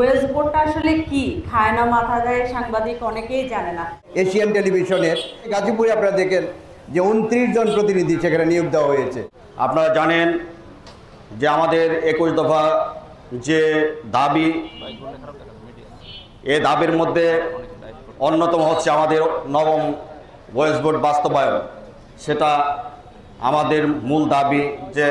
Wales বোর্ডটা আসলে কি খায় না মাথা দেয় সাংবাদিক অনেকেই জানে না। এশিয়ান টেলিভিশনের গাজীপুরে আপনারা দেখেন যে 29 জন প্রতিনিধি সেখানে নিয়োগ দেওয়া হয়েছে। আপনারা জানেন যে আমাদের 21 দফা যে দাবি, এই দাবির মধ্যে অন্যতম হচ্ছে আমাদের নবম ওয়েলস বোর্ড বাস্তবায়ন। সেটা আমাদের মূল দাবি যে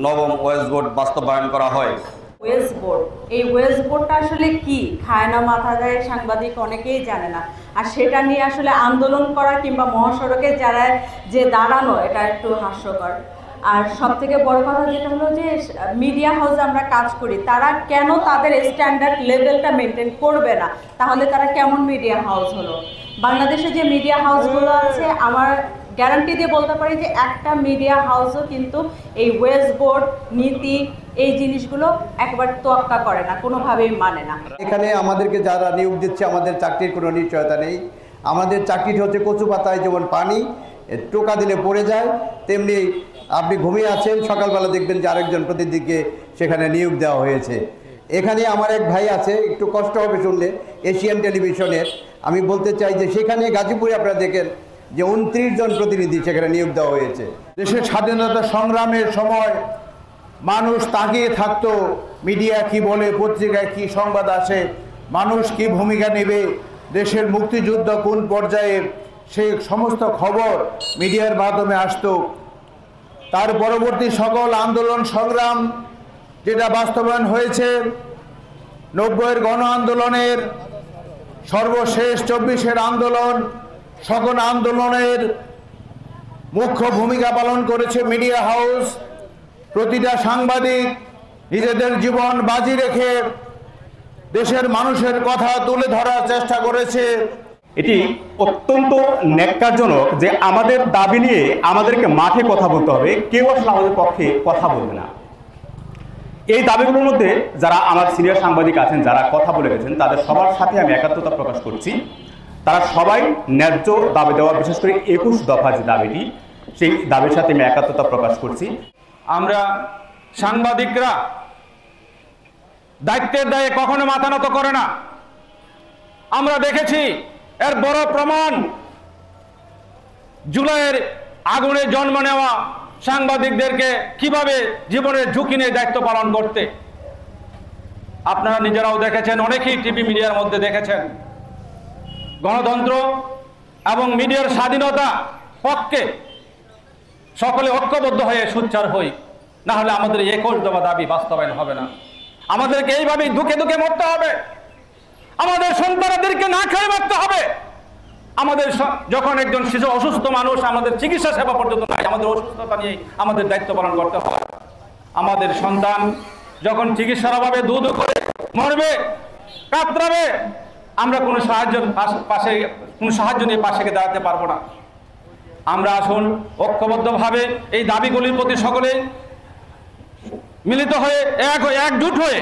নবম ওয়েলস বোর্ড বাস্তবায়ন করা হয়। ওয়েলস বোর্ড, এই ওয়েলস বোর্ডটা আসলে কি খায় না মাথা দেয় সাংবাদিক অনেকেই জানে না। আর সেটা নিয়ে আসলে আন্দোলন করা কিংবা মহাসড়কে যারা যে দাঁড়ানো, এটা একটু হাস্যকর। আর সব থেকে বড় কথা যেটা হলো যে মিডিয়া হাউসে আমরা কাজ করি, তারা কেন তাদের স্ট্যান্ডার্ড লেভেলটা মেনটেন করবে না? তাহলে তারা কেমন মিডিয়া হাউস হলো? বাংলাদেশে যে মিডিয়া হাউসগুলো আছে, আমার গ্যারান্টি দিয়ে বলতে পারি যে একটা মিডিয়া হাউসও কিন্তু এই ওয়েলস বোর্ড নীতি এই জিনিসগুলো একবার তোয়াক্কা করে না, কোনোভাবেই মানে না। এখানে আমাদেরকে যারা নিয়োগ দিচ্ছে, আমাদের চাকরির কোনো নিশ্চয়তা নেই। আমাদের চাকরিটি হচ্ছে কচু পাতায় যেমন পানি টোকা দিলে পড়ে যায়, তেমনি আপনি ঘুমিয়ে আছেন, সকালবেলা দেখবেন যে আরেকজন প্রতিনিধিকে সেখানে নিয়োগ দেওয়া হয়েছে। এখানে আমার এক ভাই আছে, একটু কষ্ট হবে শুনলে, এশিয়ান টেলিভিশনের। আমি বলতে চাই যে সেখানে গাজীপুরে আপনারা দেখেন যে 29 জন প্রতিনিধি সেখানে নিয়োগ দেওয়া হয়েছে। দেশের স্বাধীনতা সংগ্রামের সময় মানুষ তাকিয়ে থাকতো মিডিয়া কি বলে, পত্রিকায় কি সংবাদ আসে, মানুষ কি ভূমিকা নেবে, দেশের মুক্তিযুদ্ধ কোন পর্যায়ে, সেই সমস্ত খবর মিডিয়ার মাধ্যমে আসতো। তার পরবর্তী সকল আন্দোলন সংগ্রাম যেটা বাস্তবায়ন হয়েছে, 90-এর গণ আন্দোলনের সর্বশেষ 24-এর আন্দোলন, সকল আন্দোলনের মুখ্য ভূমিকা পালন করেছে মিডিয়া হাউস। প্রতিটা সাংবাদিক নিজেদের জীবন বাজি রেখে দেশের মানুষের কথা তুলে ধরার চেষ্টা করেছে। এটি অত্যন্ত ন্যাক্কারজনক যে আমাদের দাবি নিয়ে আমাদেরকে মাঠে কথা বলতে হবে, কেউ আসলে আমাদের পক্ষে কথা বলবে না। এই দাবিগুলোর মধ্যে যারা আমার সিনিয়র সাংবাদিক আছেন, যারা কথা বলে গেছেন, তাদের সবার সাথে আমি একাত্মতা প্রকাশ করছি। তারা সবাই ন্যায্য দাবি দেওয়া, বিশেষ করে 21 দফা যে দাবিটি, সেই দাবির সাথে আমি একাত্মতা প্রকাশ করছি। আমরা সাংবাদিকরা দায়িত্বের দায়ে কখনো মাথা নত করে না। আমরা দেখেছি এর বড় প্রমাণ জুলাইয়ের আগুনে জন্ম নেওয়া সাংবাদিকদেরকে কিভাবে জীবনের ঝুঁকি নিয়ে দায়িত্ব পালন করতে। আপনারা নিজেরাও দেখেছেন, অনেকেই টিভি মিডিয়ার মধ্যে দেখেছেন। গণতন্ত্র এবং মিডিয়ার স্বাধীনতা পক্ষে সকলে ঐক্যবদ্ধ হয়ে সোচ্চার হই, না হলে আমাদের 21 দফা দাবি বাস্তবায়ন হবে না। আমাদেরকে এইভাবেই দুঃখে দুঃখে মরতে হবে, আমাদের সন্তানদেরকে না খেয়ে মরতে হবে। আমাদের যখন একজন শিশু অসুস্থ মানুষ, আমাদের চিকিৎসা সেবা পর্যন্ত নাই, আমাদের অসুস্থতা নিয়ে আমাদের দায়িত্ব পালন করতে হবে। আমাদের সন্তান যখন চিকিৎসার অভাবে দু দু করে মরবে, কাতরাবে, আমরা কোনো সাহায্য নিয়ে পাশে দাঁড়াতে পারবো না। আমরা আসুন ঐক্যবদ্ধভাবে এই দাবিগুলির প্রতি সকলে মিলিত হয়ে একজুট হয়ে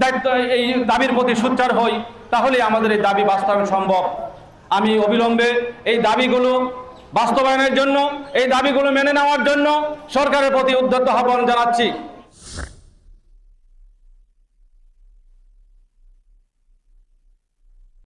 দায়িত্ব এই দাবির প্রতি সোচ্চার হই, তাহলে আমাদের এই দাবি বাস্তবায়ন সম্ভব। আমি অবিলম্বে এই দাবিগুলো বাস্তবায়নের জন্য, এই দাবিগুলো মেনে নেওয়ার জন্য সরকারের প্রতি উদ্যত আহ্বান জানাচ্ছি।